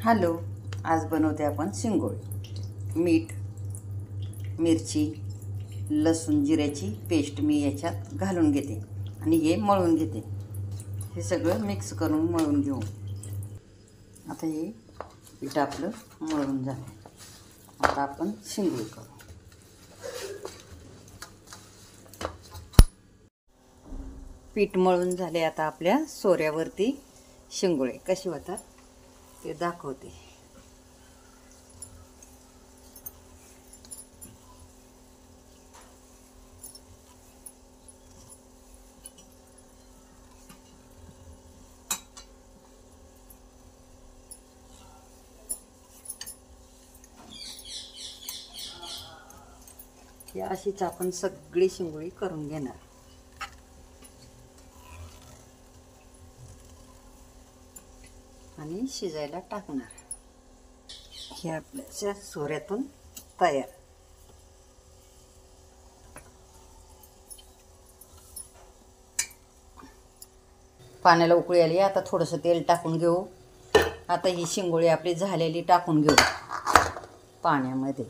Hello, आज बनवते आपण शिंगोळे. मीठ, मिरची, लसूण जिऱ्याची पेस्ट मी याच्यात घालून घेते आणि हे मळून घेते. हे सगळं मिक्स करून मळून घेऊ. आता हे पीठ आपलं मळून झालं. आता आपण शिंगोळे करू. पीठ मळून झाले. आता आपल्या सोऱ्यावरती शिंगोळे कसे होतात ते दाखवते. ही अशीच आपण सगळी शिंगोळी करून घेणार. आणि शिजायला टाकणार. हे आपल्या सोऱ्यातून तयार. पाण्याला उकळी आली. आता थोडंसं तेल टाकून घेऊ. आता ही शिंगोळी आपली झालेली टाकून घेऊ पाण्यामध्ये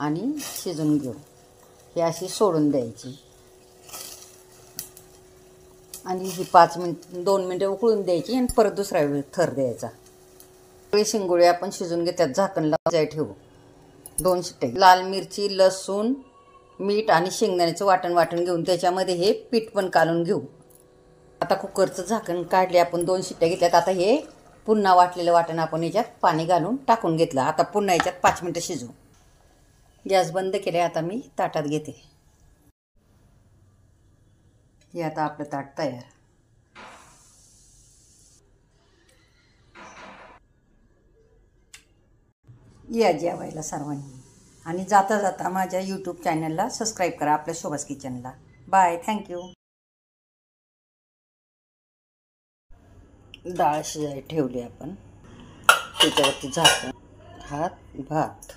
आणि शिजून घेऊ. ही अशी सोडून द्यायची आणि ही 2 मिनिटं उकळून द्यायची आणि परत दुसरा थर द्यायचा. शिंगोळी आपण शिजून घेतात. झाकण लावून ठेवू. 2 शिट्टे. लाल मिरची, लसूण, मीठ आणि शेंगदाण्याचं वाटण घेऊन त्याच्यामध्ये हे पीठ पण काढून घेऊ. आता कुकरचं झाकण काढले. आपण 2 शिट्ट्या घेतल्यात. आता हे पुन्हा वाटलेलं वाटण आपण याच्यात पाणी घालून टाकून घेतलं. आता पुन्हा याच्यात 5 मिनिटं शिजवू. गॅस बंद केले. आता मी ताटात घेते. हे आता आपलं ताट तयार. या जेवायला सर्वांनी. आणि जाता जाता माझ्या यूट्यूब चॅनलला सबस्क्राईब करा, आपल्या शोभास किचनला. Bye, thank you. डाळ शिजायला ठेवली आपण. त्याच्यावरती झाकण. भात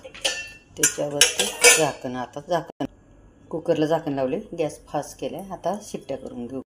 त्याच्यावरती झाकण. आता कुकरला झाकण लावले. गॅस फास्ट केलाय. आता शिट्ट्या करून घेऊ.